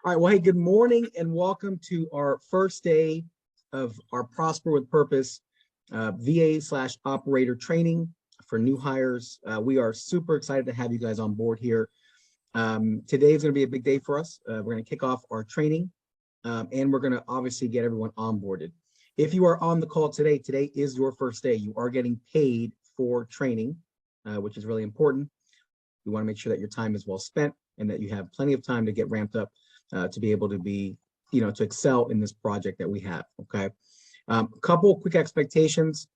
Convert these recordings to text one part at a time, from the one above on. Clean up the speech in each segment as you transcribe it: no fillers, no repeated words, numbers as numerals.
All right, well, hey, good morning and welcome to our first day of our Prosper with Purpose VA/operator training for new hires. We are super excited to have you guys on board here. Today is going to be a big day for us. We're going to kick off our training and we're going to obviously get everyone onboarded. If you are on the call today, today is your first day. You are getting paid for training, which is really important. We want to make sure that your time is well spent and that you have plenty of time to get ramped up to be able to be, to excel in this project that we have, okay? A couple quick expectations.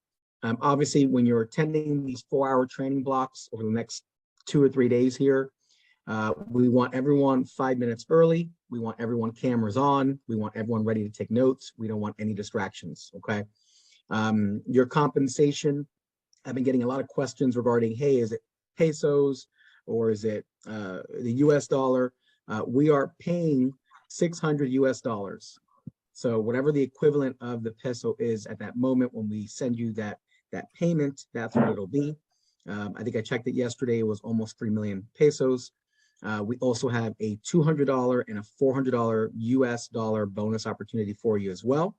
Obviously, when you're attending these 4-hour training blocks over the next 2 or 3 days here, we want everyone 5 minutes early. We want everyone cameras on. We want everyone ready to take notes. We don't want any distractions, okay? Your compensation, I've been getting a lot of questions regarding, hey, is it pesos or is it the US dollar? We are paying $600 US. So whatever the equivalent of the peso is at that moment when we send you that payment, that's what it'll be. I think I checked it yesterday, it was almost 3 million pesos. We also have a $200 and a $400 US dollar bonus opportunity for you as well.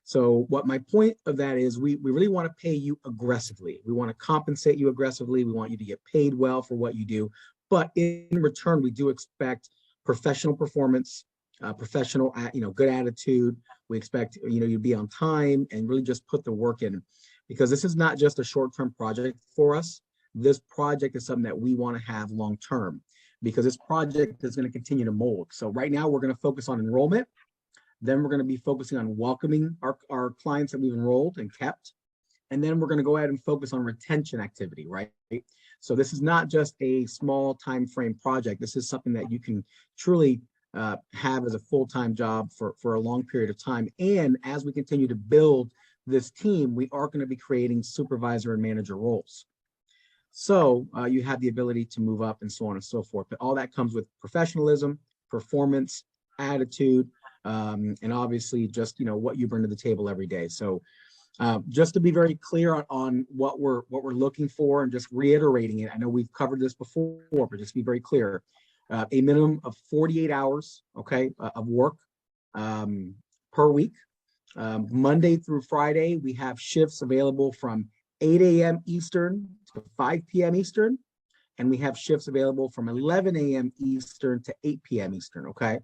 So what my point of that is, we really want to pay you aggressively. We want to compensate you aggressively. We want you to get paid well for what you do. But in return, we do expect professional performance, professional, good attitude. We expect, you to be on time and really just put the work in, because this is not just a short-term project for us. This project is something that we want to have long-term, because this project is going to continue to mold. So right now we're going to focus on enrollment. Then we're going to be focusing on welcoming our clients that we've enrolled and kept. And then we're going to go ahead and focus on retention activity, right? So this is not just a small time frame project. This is something that you can truly have as a full-time job for a long period of time. And as we continue to build this team, we are going to be creating supervisor and manager roles. So you have the ability to move up and so on and so forth. But all that comes with professionalism, performance, attitude, and obviously just what you bring to the table every day. So just to be very clear on what we're looking for, and just reiterating it, I know we've covered this before, but just be very clear. A minimum of 48 hours, okay, of work per week. Monday through Friday, we have shifts available from 8 a.m. Eastern to 5 p.m. Eastern, and we have shifts available from 11 a.m. Eastern to 8 p.m. Eastern, okay?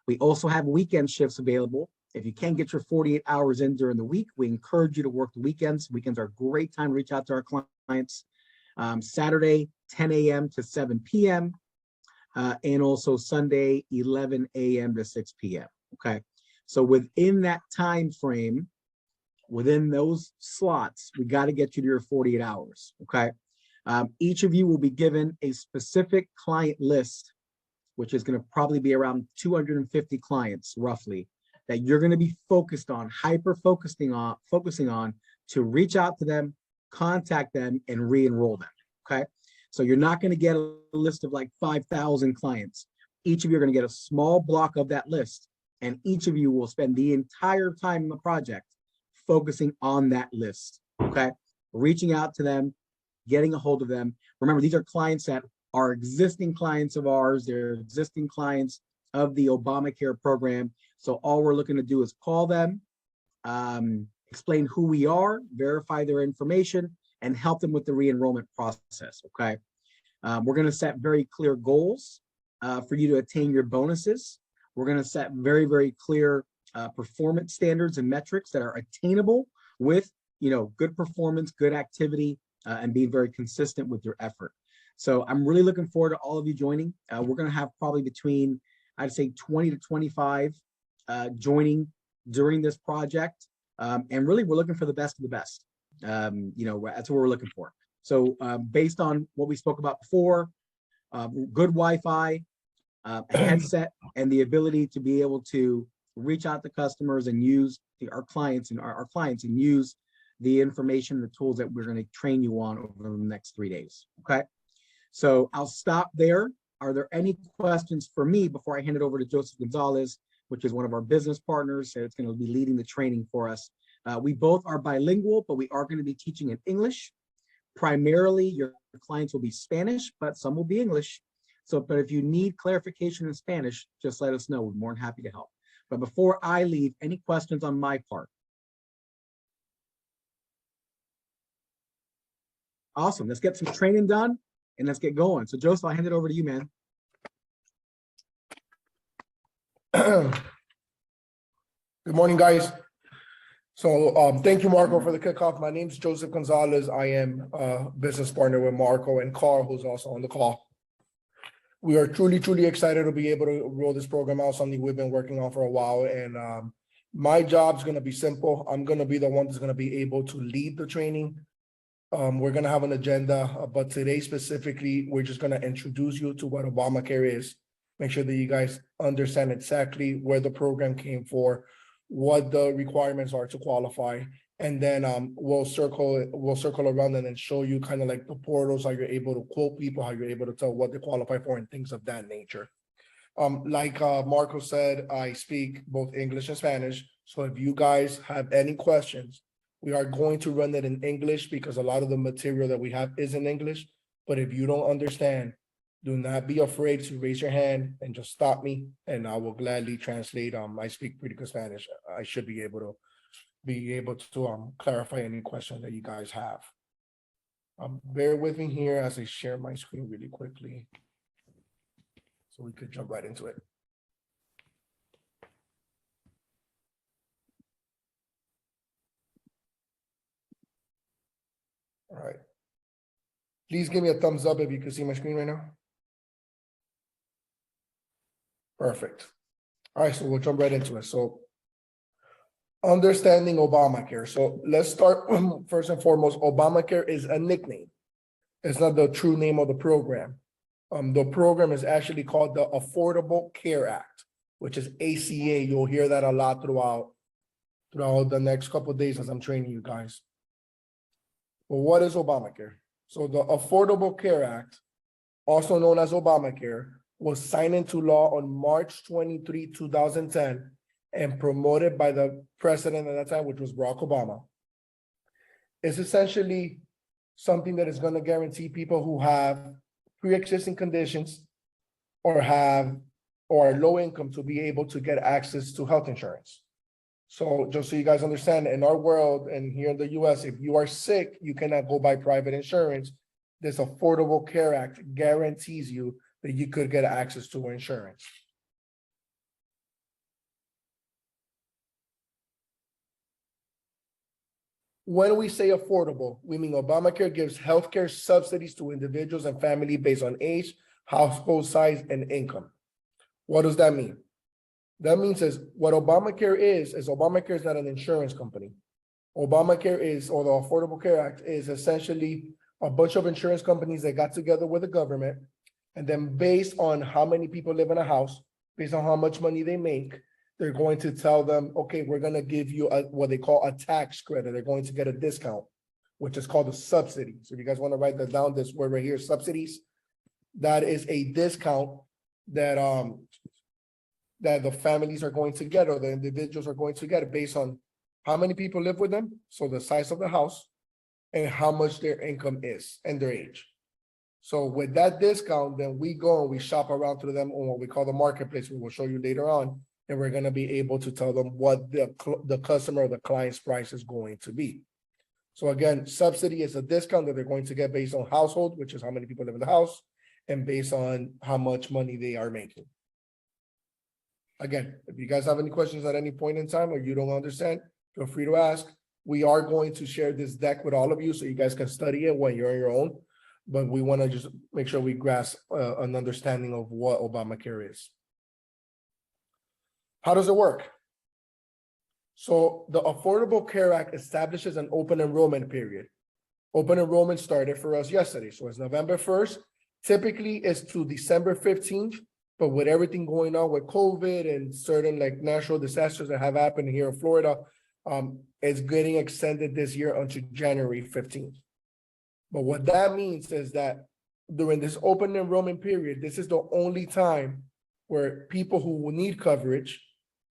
We also have weekend shifts available. If you can't get your 48 hours in during the week, we encourage you to work the weekends. Weekends are a great time to reach out to our clients. Saturday, 10 a.m. to 7 p.m. And also Sunday, 11 a.m. to 6 p.m. Okay, so within that time frame, within those slots, we got to get you to your 48 hours. Okay, each of you will be given a specific client list, which is going to probably be around 250 clients roughly, that you're going to be focused on, focusing on to reach out to them, contact them, and re-enroll them. Okay, so you're not going to get a list of like 5,000 clients. Each of you are going to get a small block of that list, and each of you will spend the entire time in the project focusing on that list. Okay, reaching out to them, getting a hold of them. Remember, these are clients that are existing clients of ours. They're existing clients of the Obamacare program. So all we're looking to do is call them, explain who we are, verify their information, and help them with the re-enrollment process, okay? We're gonna set very clear goals for you to attain your bonuses. We're gonna set very, very clear performance standards and metrics that are attainable with, good performance, good activity, and being very consistent with your effort. So I'm really looking forward to all of you joining. We're gonna have probably between, I'd say 20 to 25 joining during this project. And really, we're looking for the best of the best. That's what we're looking for. So based on what we spoke about before, good Wi-Fi, a headset, and the ability to be able to reach out to customers and use our clients and use the information, the tools that we're going to train you on over the next 3 days. Okay. So I'll stop there. Are there any questions for me before I hand it over to Joseph Gonzalez, which is one of our business partners that's going to be leading the training for us? We both are bilingual, but we are going to be teaching in English. Primarily, your clients will be Spanish, but some will be English. So, but if you need clarification in Spanish, just let us know. We're more than happy to help. But before I leave, any questions on my part? Awesome. Let's get some training done and let's get going. So Joseph, I'll hand it over to you, man. Good morning, guys. So thank you, Marco, for the kickoff. My name is Joseph Gonzalez. I am a business partner with Marco and Carl, who's also on the call. We are truly, truly excited to be able to roll this program out, something we've been working on for a while. And my job is going to be simple. I'm going to be the one that's going to be able to lead the training. We're going to have an agenda, but today specifically, we're just going to introduce you to what Obamacare is. Make sure that you guys understand exactly where the program came for, what the requirements are to qualify, and then we'll circle around and then show you kind of like the portals, how you're able to quote people, how you're able to tell what they qualify for, and things of that nature. Like Marco said, I speak both English and Spanish. So if you guys have any questions, we are going to run it in English because a lot of the material that we have is in English. But if you don't understand, do not be afraid to raise your hand and just stop me, and I will gladly translate. I speak pretty good Spanish. I should be able to clarify any question that you guys have. Bear with me here as I share my screen really quickly, so we could jump right into it. All right. Please give me a thumbs up if you can see my screen right now. Perfect. All right, so we'll jump right into it. So understanding Obamacare. So let's start first and foremost. Obamacare is a nickname. It's not the true name of the program. The program is actually called the Affordable Care Act, which is ACA. You'll hear that a lot throughout the next couple of days as I'm training you guys. Well, what is Obamacare? So the Affordable Care Act, also known as Obamacare, was signed into law on March 23, 2010, and promoted by the president at that time, which was Barack Obama. It's essentially something that is going to guarantee people who have pre-existing conditions or are low income to be able to get access to health insurance. So just so you guys understand, in our world and here in the US, if you are sick, you cannot go buy private insurance. This Affordable Care Act guarantees you that you could get access to insurance. When we say affordable, we mean Obamacare gives healthcare subsidies to individuals and families based on age, household size, and income. What does that mean? That means what Obamacare is Obamacare is not an insurance company. Obamacare is, or the Affordable Care Act, is essentially a bunch of insurance companies that got together with the government, and then based on how many people live in a house, based on how much money they make, they're going to tell them, okay, we're going to give you what they call a tax credit. They're going to get a discount, which is called a subsidy. So if you guys want to write that down, this word right here, subsidies, that is a discount that that the families are going to get, or the individuals are going to get, based on how many people live with them, so the size of the house, and how much their income is and their age. So with that discount, then we go and we shop around to them on what we call the marketplace. We will show you later on, and we're going to be able to tell them what the customer or the client's price is going to be. So again, subsidy is a discount that they're going to get based on household, which is how many people live in the house, and based on how much money they are making. Again, if you guys have any questions at any point in time or you don't understand, feel free to ask. We are going to share this deck with all of you so you guys can study it when you're on your own. But we want to just make sure we grasp an understanding of what Obamacare is. How does it work? So the Affordable Care Act establishes an open enrollment period. Open enrollment started for us yesterday. So it's November 1st. Typically it's to December 15th. But with everything going on with COVID and certain like natural disasters that have happened here in Florida, it's getting extended this year until January 15th. But what that means is that during this open enrollment period, this is the only time where people who need coverage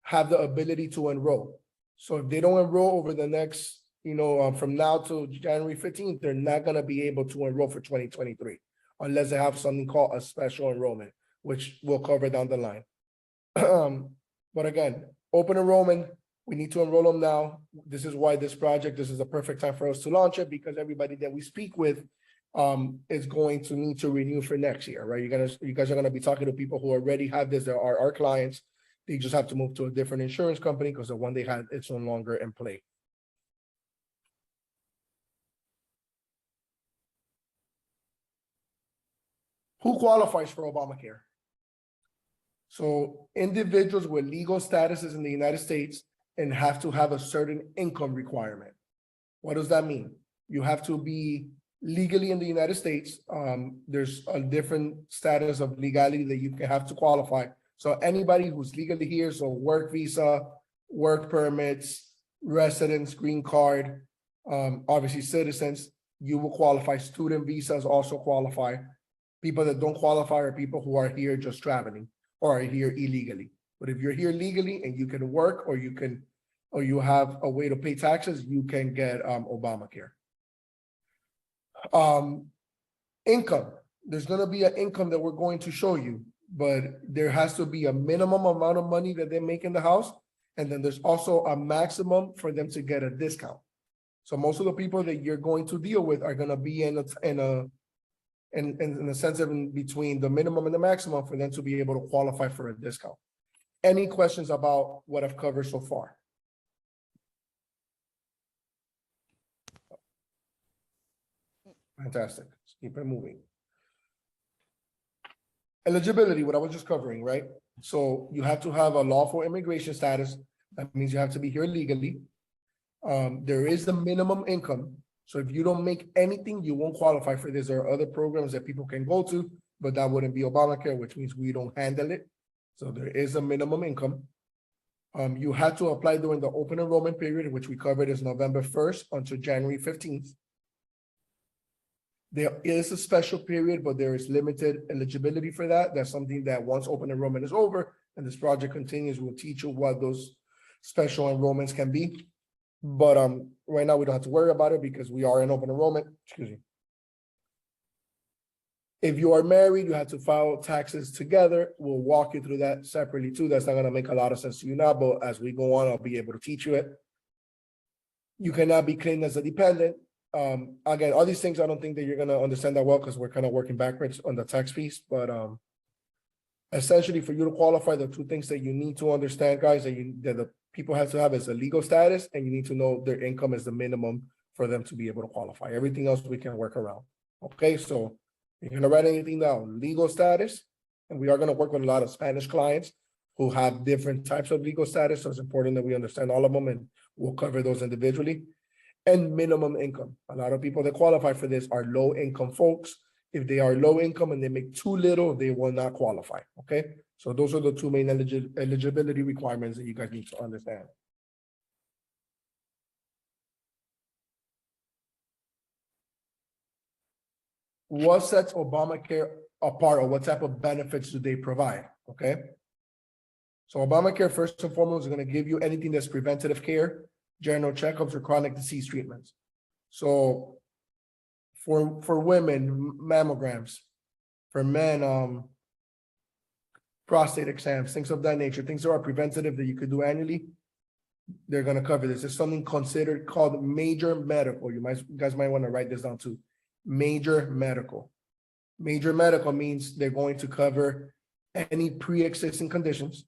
have the ability to enroll. So if they don't enroll over the next, from now to January 15th, they're not going to be able to enroll for 2023. unless they have something called a special enrollment, which we'll cover down the line. But again, open enrollment, we need to enroll them now. This is why this is the perfect time for us to launch it, because everybody that we speak with is going to need to renew for next year, right? You guys are gonna be talking to people who already have this, there are our clients. They just have to move to a different insurance company because the one they had, it's no longer in play. Who qualifies for Obamacare? So individuals with legal statuses in the United States and have to have a certain income requirement. What does that mean? You have to be legally in the United States. There's a different status of legality that you can have to qualify. So anybody who's legally here, so work visa, work permits, residence, green card, obviously citizens, you will qualify. Student visas also qualify. People that don't qualify are people who are here just traveling or are here illegally. But if you're here legally and you can work or you have a way to pay taxes, you can get Obamacare. Income. There's going to be an income that we're going to show you, but there has to be a minimum amount of money that they make in the house. And then there's also a maximum for them to get a discount. So most of the people that you're going to deal with are going to be in a sense of in between the minimum and the maximum for them to be able to qualify for a discount. Any questions about what I've covered so far? Fantastic. Let's keep it moving. Eligibility, what I was just covering, right? So you have to have a lawful immigration status. That means you have to be here legally. There is the minimum income. So if you don't make anything, you won't qualify for this. There are other programs that people can go to, but that wouldn't be Obamacare, which means we don't handle it. So there is a minimum income. You had to apply during the open enrollment period, which we covered is November 1st until January 15th. There is a special period, but there is limited eligibility for that. That's something that once open enrollment is over and this project continues, we'll teach you what those special enrollments can be. But right now we don't have to worry about it because we are in open enrollment. Excuse me. If you are married, you have to file taxes together. We'll walk you through that separately too. That's not going to make a lot of sense to you now, but as we go on, I'll be able to teach you it. You cannot be claimed as a dependent. Again, all these things, I don't think that you're going to understand that well because we're kind of working backwards on the tax piece. But essentially, for you to qualify, the two things that you need to understand, guys, that the people have to have is a legal status, and you need to know their income is the minimum for them to be able to qualify. Everything else we can work around. Okay, so you're going to write anything down, legal status, and we are going to work with a lot of Spanish clients who have different types of legal status. So it's important that we understand all of them, and we'll cover those individually. And minimum income. A lot of people that qualify for this are low income folks. If they are low income and they make too little, they will not qualify. Okay, so those are the two main eligibility requirements that you guys need to understand. What sets Obamacare apart, or what type of benefits do they provide? Okay, so Obamacare, first and foremost, is going to give you anything that's preventative care, general checkups, or chronic disease treatments. So for women, mammograms, for men, prostate exams, things of that nature, things that are preventative that you could do annually, they're going to cover this. It's something considered called major medical. You guys might want to write this down too. Major medical. Major medical means they're going to cover any pre-existing conditions.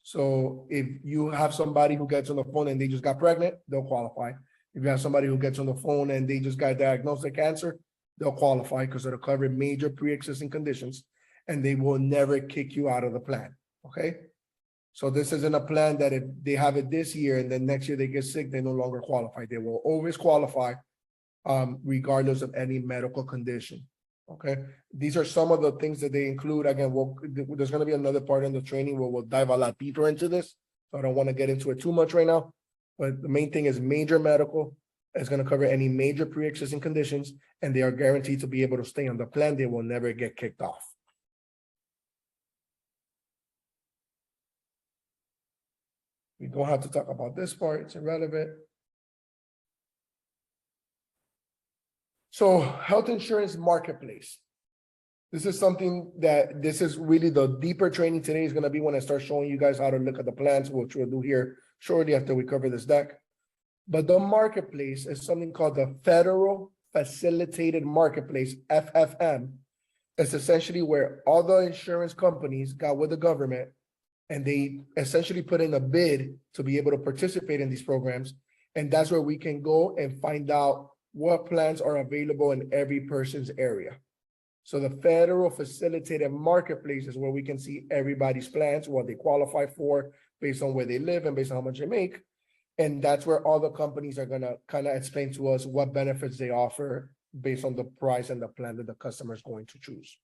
So if you have somebody who gets on the phone and they just got pregnant, they'll qualify. If you have somebody who gets on the phone and they just got diagnosed with cancer, they'll qualify because it'll cover major pre-existing conditions and they will never kick you out of the plan. Okay. So this isn't a plan that if they have it this year and then next year they get sick, they no longer qualify. They will always qualify regardless of any medical condition. Okay, these are some of the things that they include. Again, there's going to be another part in the training where we'll dive a lot deeper into this. So I don't want to get into it too much right now. But the main thing is major medical. It's going to cover any major pre-existing conditions, and they are guaranteed to be able to stay on the plan. They will never get kicked off. We don't have to talk about this part. It's irrelevant. So health insurance marketplace. This is something that, this is really the deeper training today is gonna be when I start showing you guys how to look at the plans, which we'll do here shortly after we cover this deck. But the marketplace is something called the Federal Facilitated Marketplace, FFM. It's essentially where all the insurance companies got with the government and they essentially put in a bid to be able to participate in these programs. And that's where we can go and find out what plans are available in every person's area. So the Federal Facilitated Marketplace is where we can see everybody's plans, what they qualify for, based on where they live and based on how much they make. And that's where all the companies are gonna kind of explain to us what benefits they offer based on the price and the plan that the customer is going to choose.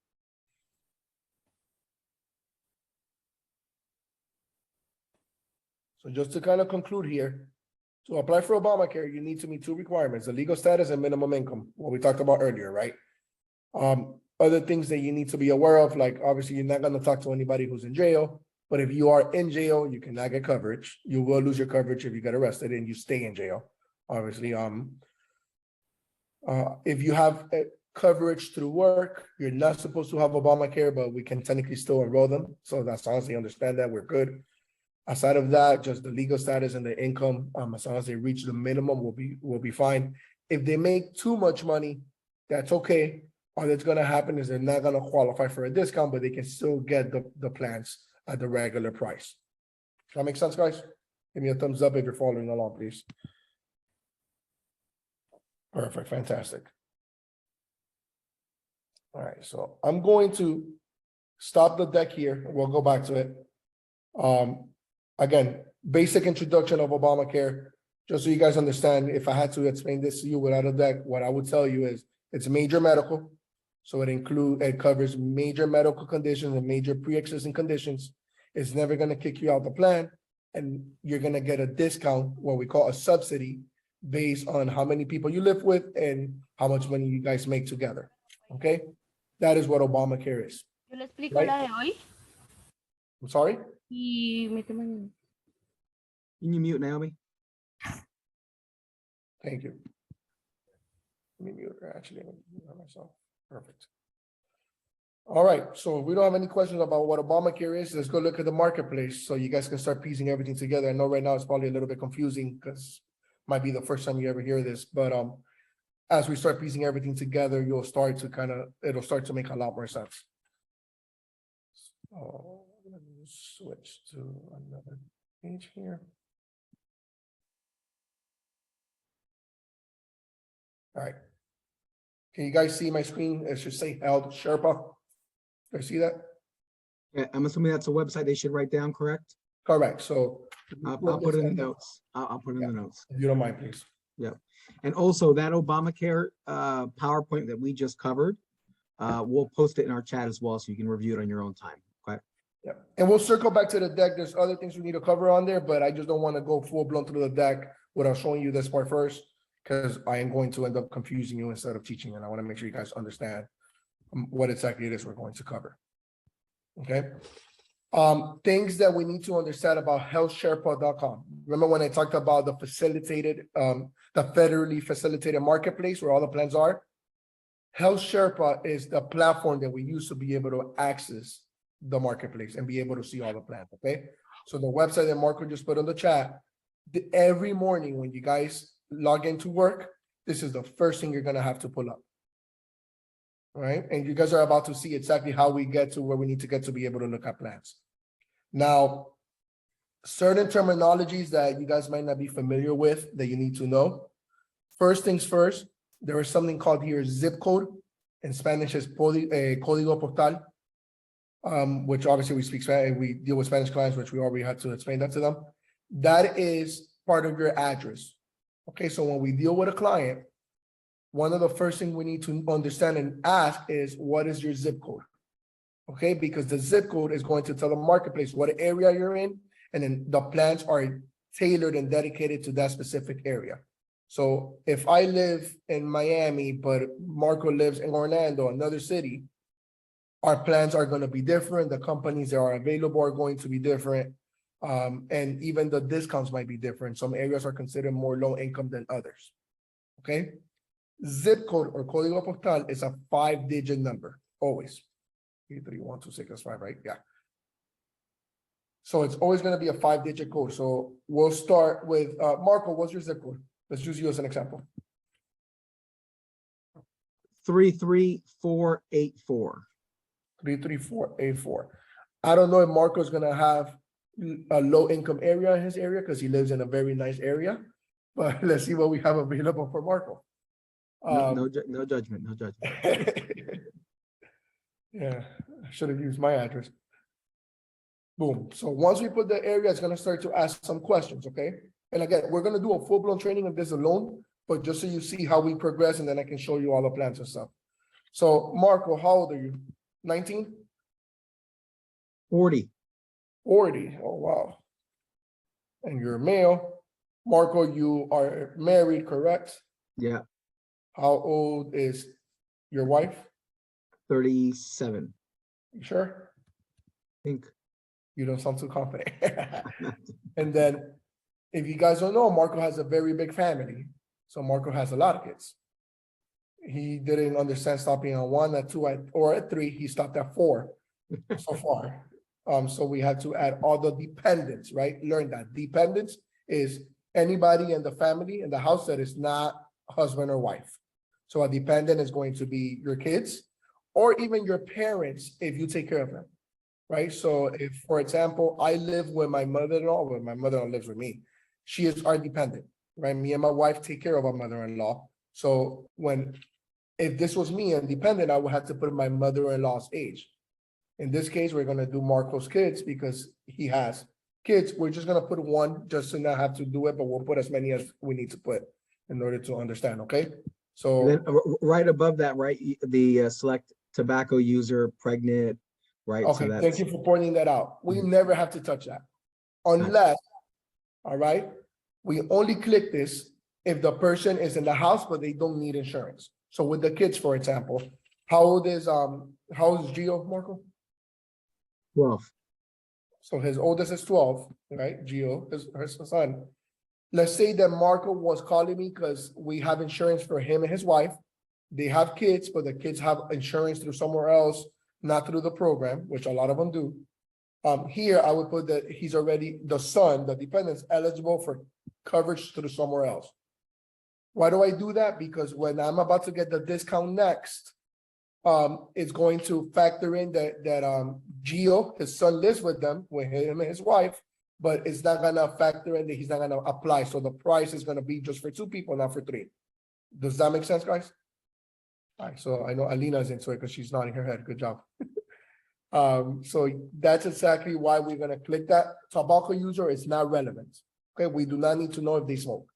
So just to kind of conclude here, to apply for Obamacare, you need to meet two requirements, the legal status and minimum income, what we talked about earlier, right? Other things that you need to be aware of, like obviously you're not gonna talk to anybody who's in jail, but if you are in jail, you cannot get coverage. You will lose your coverage if you get arrested and you stay in jail, obviously. If you have coverage through work, you're not supposed to have Obamacare, but we can technically still enroll them. So that's honestly understand that we're good. Aside of that, just the legal status and the income, as long as they reach the minimum, will be fine. If they make too much money, that's okay. All that's gonna happen is they're not gonna qualify for a discount, but they can still get the plans at the regular price. Does that make sense, guys? Give me a thumbs up if you're following along, please. Perfect, fantastic. All right, so I'm going to stop the deck here. We'll go back to it. Again, basic introduction of Obamacare, just so you guys understand, if I had to explain this to you without a deck, what I would tell you is it's major medical. So it covers major medical conditions and major pre-existing conditions. It's never gonna kick you out the plan, and you're gonna get a discount, what we call a subsidy, based on how many people you live with and how much money you guys make together, okay? That is what Obamacare is. Yo le explico Right. la de hoy I'm sorry? y metemos en- Can you mute Naomi? Thank you. Let me mute her, actually, I'm gonna mute her myself. Perfect. All right, so if we don't have any questions about what Obamacare is, let's go look at the marketplace so you guys can start piecing everything together. I know right now it's probably a little bit confusing because might be the first time you ever hear this, but as we start piecing everything together, it'll start to make a lot more sense. So let me just switch to another page here. All right. Can you guys see my screen? It should say Held Sherpa. Do you see that? Yeah, I'm assuming that's a website they should write down, correct? Correct, so. I'll put it in the notes. I'll put it in the notes. If you don't mind, please. And also that Obamacare PowerPoint that we just covered, we'll post it in our chat as well, so you can review it on your own time. Okay. Yeah, and we'll circle back to the deck. There's other things we need to cover on there, but I just don't want to go full blown through the deck without showing you this part first, because I am going to end up confusing you instead of teaching, and I want to make sure you guys understand what exactly it is we're going to cover. Okay. Things that we need to understand about healthsherpa.com. Remember when I talked about the the federally facilitated marketplace where all the plans are? Health Sherpa is the platform that we use to be able to access the marketplace and be able to see all the plans, okay? So the website that Marco just put on the chat, every morning when you guys log into work, this is the first thing you're gonna have to pull up. All right, and you guys are about to see exactly how we get to where we need to get to be able to look at plans. Now, certain terminologies that you guys might not be familiar with that you need to know. First things first, there is something called here zip code. In Spanish is código postal, which obviously we speak Spanish, we deal with Spanish clients, which we already had to explain that to them. That is part of your address. Okay, so when we deal with a client, one of the first things we need to understand and ask is, what is your zip code? Okay, because the zip code is going to tell the marketplace what area you're in, and then the plans are tailored and dedicated to that specific area. So if I live in Miami, but Marco lives in Orlando, another city, our plans are going to be different. The companies that are available are going to be different. And even the discounts might be different. Some areas are considered more low income than others. Okay. Zip code or código postal is a 5-digit number, always. 33126, that's 5, right? Yeah. So it's always gonna be a 5-digit code. So we'll start with, Marco, what's your zip code? Let's use you as an example. 33484. 33484. I don't know if Marco's gonna have a low income area in his area because he lives in a very nice area. But let's see what we have available for Marco. No judgment, no judgment. Yeah, I should have used my address. Boom. So once we put the area, it's gonna start to ask some questions, okay? And again, we're gonna do a full-blown training of this alone, but just so you see how we progress, and then I can show you all the plans and stuff. So Marco, how old are you? 19? 40. 40. Oh, wow. And you're male. Marco, you are married, correct? Yeah, How old is your wife? 37. You sure? I think. You don't sound too confident. And then, if you guys don't know, Marco has a very big family. So Marco has a lot of kids. He didn't understand stopping at 1, at 2, or at 3. He stopped at 4 so far. So we had to add all the dependents, right? Learn that dependents is anybody in the family in the house that is not husband or wife. So a dependent is going to be your kids or even your parents if you take care of them, right? So if, for example, I live with my mother-in-law, well, my mother-in-law lives with me, she is our dependent, right? Me and my wife take care of our mother-in-law. So if this was me and dependent, I would have to put my mother-in-law's age. In this case, we're gonna do Marco's kids because he has kids. We're just gonna put 1 just to not have to do it, but we'll put as many as we need to put in order to understand, okay? So, Then right above that, right, the select tobacco user, pregnant, right? So okay, that's thank you for pointing that out. We never have to touch that. Unless, all right, we only click this if the person is in the house, but they don't need insurance. So with the kids, for example, how old is Gio, Marco? 12. So his oldest is 12, right? Gio, her son. Let's say that Marco was calling me because we have insurance for him and his wife. They have kids, but the kids have insurance through somewhere else, not through the program, which a lot of them do. Here I would put that he's already, the son, the dependent's eligible for coverage through somewhere else. Why do I do that? Because when I'm about to get the discount next, it's going to factor in that Gio, his son, lives with them, with him and his wife, but it's not gonna factor in that he's not gonna apply. So the price is gonna be just for 2 people, not for 3. Does that make sense, guys? All right, so I know Alina's into it because she's nodding her head. Good job. So that's exactly why we're gonna click that. Tobacco user is not relevant. Okay, we do not need to know if they smoke.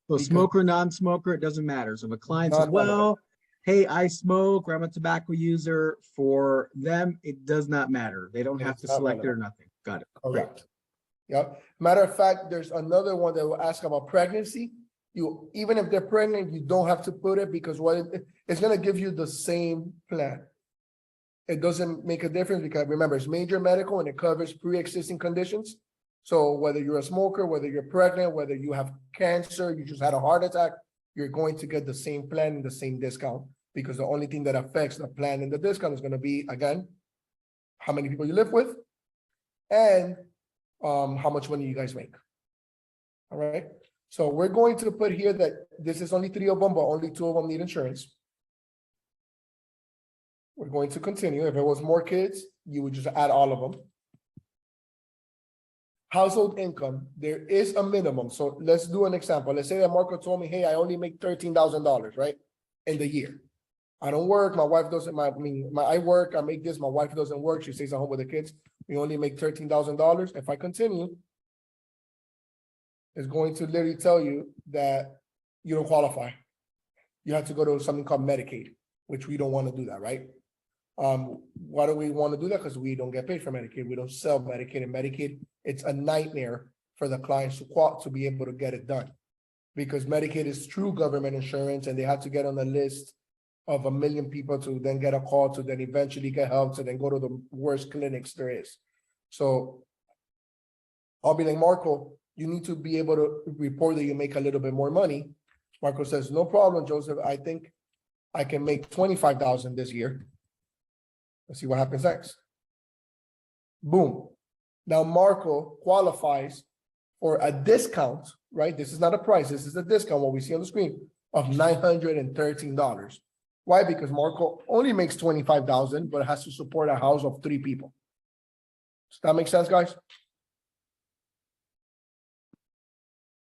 So Because- smoker, non-smoker, it doesn't matter. So if a client says, Non-relevant. well, hey, I smoke, or I'm a tobacco user, for them, it does not matter. They don't have It's to not select it or relevant. nothing. Got it. Correct. Yep. Matter of fact, there's another one that will ask about pregnancy. You, even if they're pregnant, you don't have to put it because it's gonna give you the same plan. It doesn't make a difference because remember, it's major medical and it covers pre-existing conditions. So whether you're a smoker, whether you're pregnant, whether you have cancer, you just had a heart attack, you're going to get the same plan and the same discount. Because the only thing that affects the plan and the discount is gonna be, again, how many people you live with and how much money you guys make. All right, so we're going to put here that this is only 3 of them, but only 2 of them need insurance. We're going to continue. If it was more kids, you would just add all of them. Household income, there is a minimum. So let's do an example. Let's say that Marco told me, hey, I only make $13,000, right? In the year. I don't work, my wife doesn't, I work, I make this, my wife doesn't work, she stays at home with the kids. We only make $13,000. If I continue, it's going to literally tell you that you don't qualify. You have to go to something called Medicaid, which we don't want to do that, right? Why do we want to do that? Because we don't get paid for Medicaid. We don't sell Medicaid, and Medicaid, it's a nightmare for the clients to be able to get it done. Because Medicaid is true government insurance and they have to get on the list of 1 million people to then get a call to then eventually get help to then go to the worst clinics there is. So I'll be like, Marco, you need to be able to report that you make a little bit more money. Marco says, no problem, Joseph. I think I can make 25,000 this year. Let's see what happens next. Boom. Now Marco qualifies for a discount, right? This is not a price, this is a discount, what we see on the screen, of $913. Why? Because Marco only makes 25,000, but has to support a house of 3 people. Does that make sense, guys?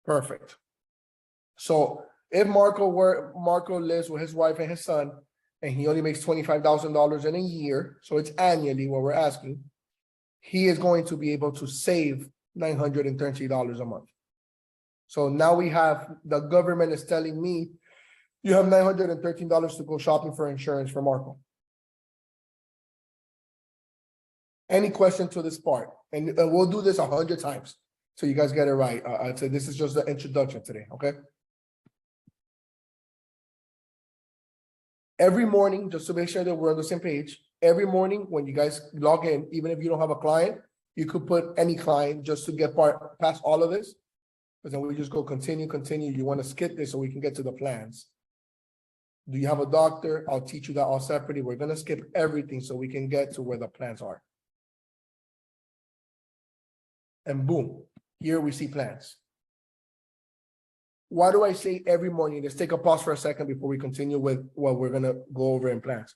Perfect. So if Marco lives with his wife and his son, and he only makes $25,000 in a year, so it's annually what we're asking, he is going to be able to save $930 a month. So now we have, the government is telling me, you have $913 to go shopping for insurance for Marco. Any question to this part? And we'll do this 100 times, so you guys get it right. So this is just the introduction today, okay? Every morning, just to make sure that we're on the same page, every morning when you guys log in, even if you don't have a client, you could put any client just to get past all of this. But then we just go continue. You want to skip this so we can get to the plans. Do you have a doctor? I'll teach you that all separately. We're going to skip everything so we can get to where the plans are. And boom, here we see plans. Why do I say every morning? Let's take a pause for a second before we continue with what we're going to go over in plans.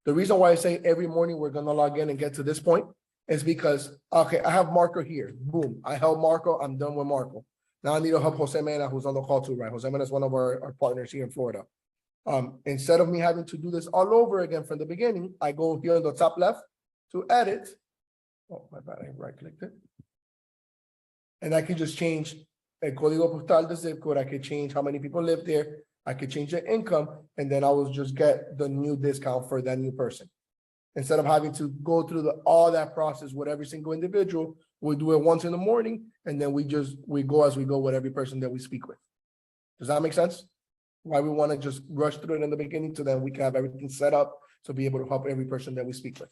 The reason why I say every morning we're going to log in and get to this point is because, okay, I have Marco here. Boom, I help Marco. I'm done with Marco. Now I need to help Jose Mena, who's on the call too, right? Jose Mena is one of our partners here in Florida. Instead of me having to do this all over again from the beginning, I go here on the top left to edit. Oh, my bad, I right-clicked it. And I can just change el código postal, the zip code. I could change how many people live there. I could change the income, and then I will just get the new discount for that new person. Instead of having to go through all that process with every single individual, we do it once in the morning, and then we go as we go with every person that we speak with. Does that make sense? Why we want to just rush through it in the beginning so that we can have everything set up to be able to help every person that we speak with.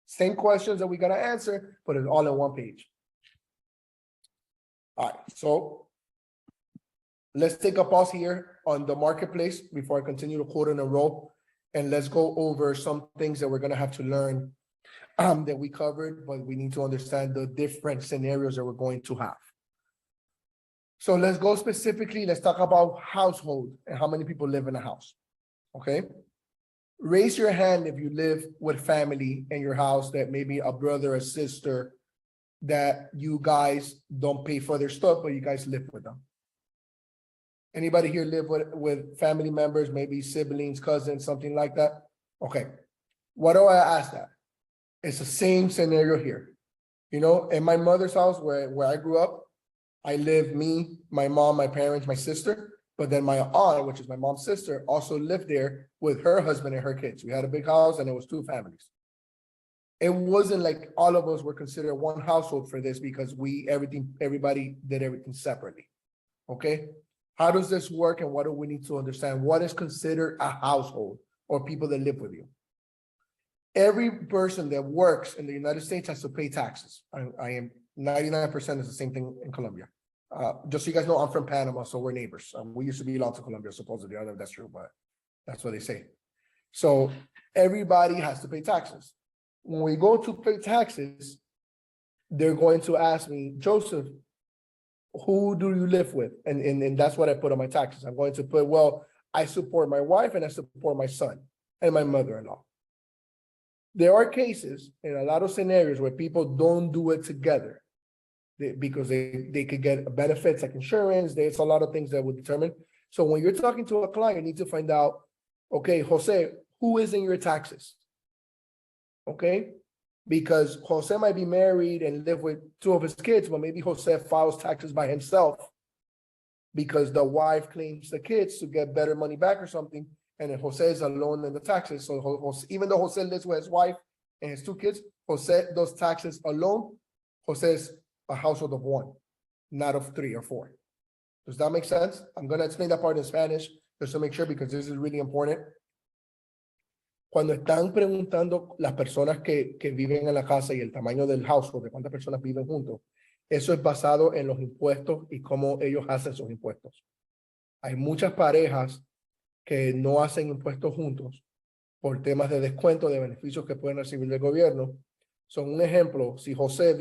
Same questions that we got to answer, but it's all in one page. All right, so let's take a pause here on the marketplace before I continue to quote in a row, and let's go over some things that we're going to have to learn that we covered, but we need to understand the different scenarios that we're going to have. So let's go specifically, let's talk about household and how many people live in a house, okay? Raise your hand if you live with family in your house, that maybe a brother, a sister, that you guys don't pay for their stuff, but you guys live with them. Anybody here live with family members, maybe siblings, cousins, something like that? Okay. Why do I ask that? It's the same scenario here. You know, in my mother's house where I grew up, I live, me, my mom, my parents, my sister, but then my aunt, which is my mom's sister, also lived there with her husband and her kids. We had a big house and it was 2 families. It wasn't like all of us were considered one household for this because everybody did everything separately. Okay. How does this work and what do we need to understand? What is considered a household or people that live with you? Every person that works in the United States has to pay taxes. I am 99% is the same thing in Colombia. Just so you guys know, I'm from Panama, so we're neighbors. We used to belong to Colombia, supposedly. I don't know if that's true, but that's what they say. So everybody has to pay taxes. When we go to pay taxes, they're going to ask me, Joseph, who do you live with? And that's what I put on my taxes. I'm going to put, well, I support my wife and I support my son and my mother-in-law. There are cases in a lot of scenarios where people don't do it together because they could get benefits like insurance. There's a lot of things that would determine. So when you're talking to a client, you need to find out, okay, Jose, who is in your taxes? Okay, because Jose might be married and live with 2 of his kids, but maybe Jose files taxes by himself because the wife claims the kids to get better money back or something, and then Jose is alone in the taxes. So Jose, even though Jose lives with his wife and his 2 kids, Jose does taxes alone. Jose is a household of 1, not of 3 or 4. Does that make sense? I'm going to explain that part in Spanish just to make sure, because this is really important. Cuando están preguntando las personas que viven en la casa y el tamaño del household, de cuántas personas viven juntos, eso es basado en los impuestos y cómo ellos hacen sus impuestos. Hay muchas parejas que no hacen impuestos juntos por temas de descuento de beneficios que pueden recibir del gobierno. Son un ejemplo, si José